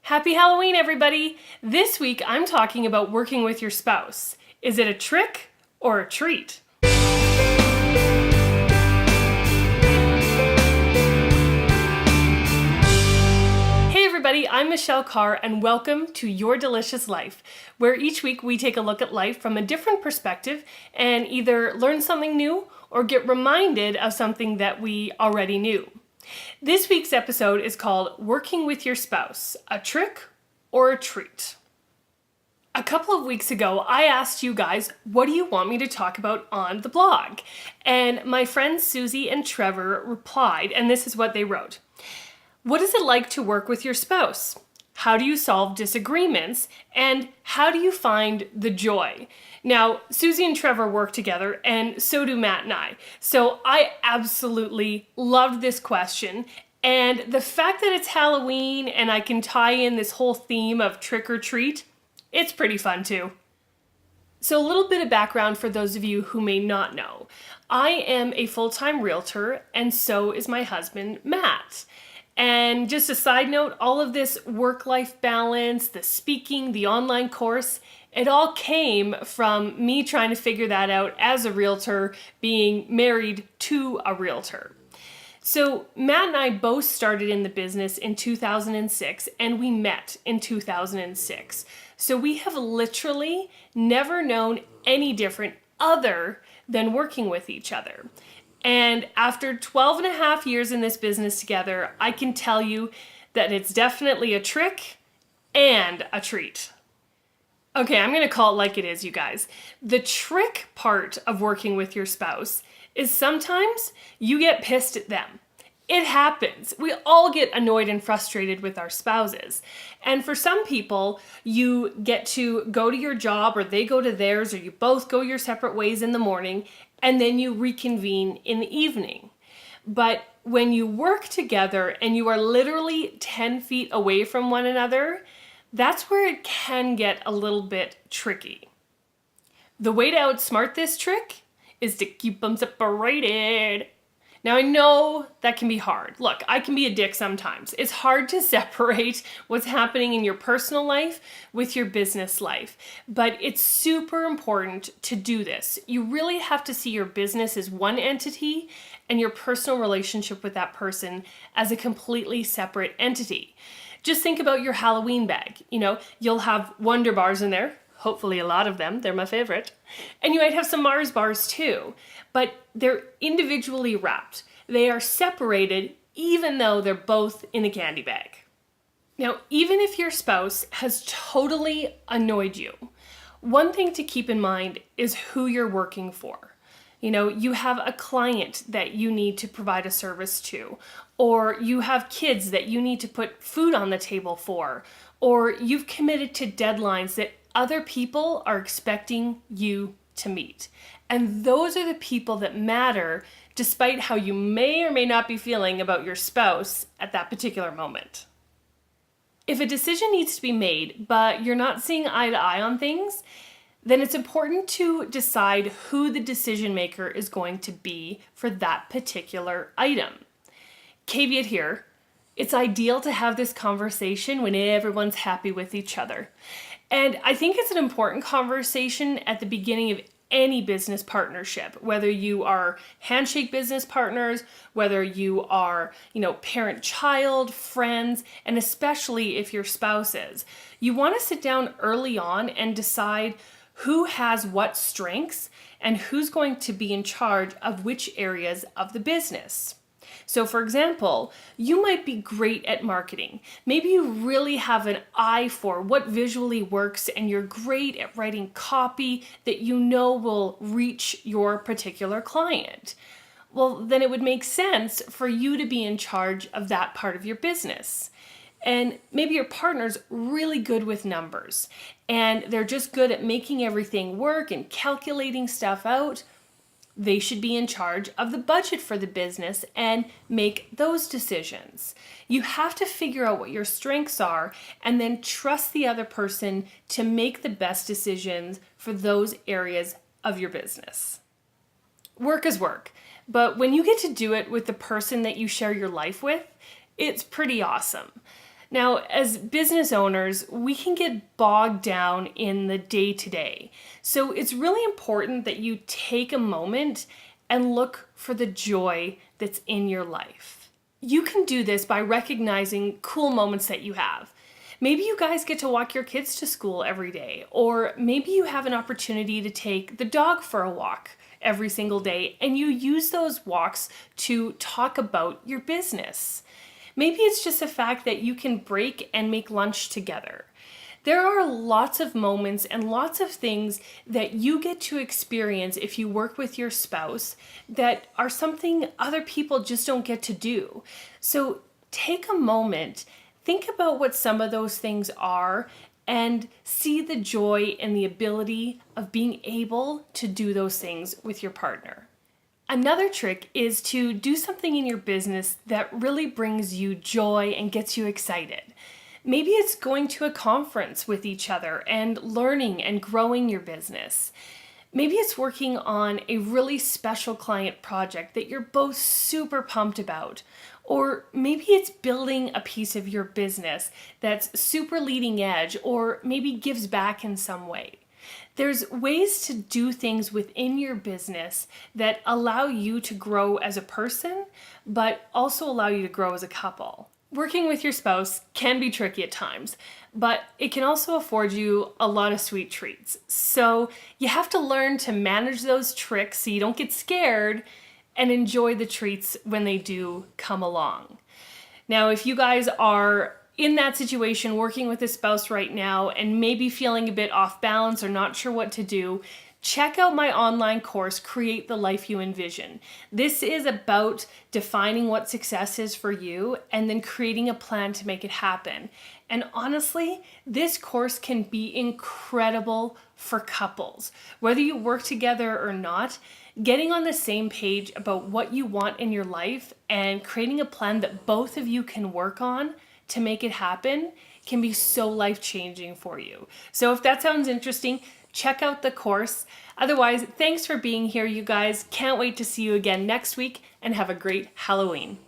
Happy Halloween, everybody! This week I'm talking about working with your spouse. Is it a trick or a treat? Hey everybody, I'm Michelle Carre and welcome to Your Delicious Life, where each week we take a look at life from a different perspective and either learn something new or get reminded of something that we already knew. This week's episode is called Working with Your Spouse, a Trick or a Treat? A couple of weeks ago, I asked you guys, what do you want me to talk about on the blog? And my friends Suzy and Trevor replied, and this is what they wrote. What is it like to work with your spouse? How do you solve disagreements? And how do you find the joy? Now, Suzy and Trevor work together, and so do Matt and I. So I absolutely loved this question. And the fact that it's Halloween and I can tie in this whole theme of trick or treat, it's pretty fun too. So a little bit of background for those of you who may not know. I am a full-time realtor, and so is my husband, Matt. And just a side note, all of this work-life balance, the speaking, the online course, it all came from me trying to figure that out as a realtor, being married to a realtor. So Matt and I both started in the business in 2006, and we met in 2006. So we have literally never known any different other than working with each other. And after 12 and a half years in this business together, I can tell you that it's definitely a trick and a treat. Okay, I'm gonna call it like it is, you guys. The trick part of working with your spouse is sometimes you get pissed at them. It happens. We all get annoyed and frustrated with our spouses. And for some people, you get to go to your job or they go to theirs, or you both go your separate ways in the morning, and then you reconvene in the evening. But when you work together and you are literally 10 feet away from one another, that's where it can get a little bit tricky. The way to outsmart this trick is to keep them separated. Now, I know that can be hard. Look, I can be a dick sometimes. It's hard to separate what's happening in your personal life with your business life, but it's super important to do this. You really have to see your business as one entity and your personal relationship with that person as a completely separate entity. Just think about your Halloween bag. You'll have Wonder Bars in there. Hopefully a lot of them, they're my favorite. And you might have some Mars bars too, but they're individually wrapped. They are separated even though they're both in a candy bag. Now, even if your spouse has totally annoyed you, one thing to keep in mind is who you're working for. You have a client that you need to provide a service to, or you have kids that you need to put food on the table for, or you've committed to deadlines that other people are expecting you to meet. And those are the people that matter, despite how you may or may not be feeling about your spouse at that particular moment. If a decision needs to be made, but you're not seeing eye to eye on things, then it's important to decide who the decision maker is going to be for that particular item. Caveat here, it's ideal to have this conversation when everyone's happy with each other. And I think it's an important conversation at the beginning of any business partnership, whether you are handshake business partners, whether you are, parent-child, friends, and especially if you're spouses. You want to sit down early on and decide who has what strengths and who's going to be in charge of which areas of the business. So for example, you might be great at marketing. Maybe you really have an eye for what visually works and you're great at writing copy that will reach your particular client. Well, then it would make sense for you to be in charge of that part of your business. And maybe your partner's really good with numbers and they're just good at making everything work and calculating stuff out. They should be in charge of the budget for the business and make those decisions. You have to figure out what your strengths are and then trust the other person to make the best decisions for those areas of your business. Work is work, but when you get to do it with the person that you share your life with, it's pretty awesome. Now, as business owners, we can get bogged down in the day-to-day. So it's really important that you take a moment and look for the joy that's in your life. You can do this by recognizing cool moments that you have. Maybe you guys get to walk your kids to school every day, or maybe you have an opportunity to take the dog for a walk every single day, and you use those walks to talk about your business. Maybe it's just the fact that you can break and make lunch together. There are lots of moments and lots of things that you get to experience if you work with your spouse that are something other people just don't get to do. So take a moment, think about what some of those things are, and see the joy and the ability of being able to do those things with your partner. Another trick is to do something in your business that really brings you joy and gets you excited. Maybe it's going to a conference with each other and learning and growing your business. Maybe it's working on a really special client project that you're both super pumped about. Or maybe it's building a piece of your business that's super leading edge or maybe gives back in some way. There's ways to do things within your business that allow you to grow as a person, but also allow you to grow as a couple. Working with your spouse can be tricky at times, but it can also afford you a lot of sweet treats. So you have to learn to manage those tricks so you don't get scared and enjoy the treats when they do come along. Now, if you guys are in that situation working with a spouse right now and maybe feeling a bit off balance or not sure what to do, check out my online course, Create the Life You Envision. This is about defining what success is for you and then creating a plan to make it happen. And honestly, this course can be incredible for couples. Whether you work together or not, getting on the same page about what you want in your life and creating a plan that both of you can work on to make it happen can be so life-changing for you. So if that sounds interesting, check out the course. Otherwise, thanks for being here, you guys. Can't wait to see you again next week, and have a great Halloween.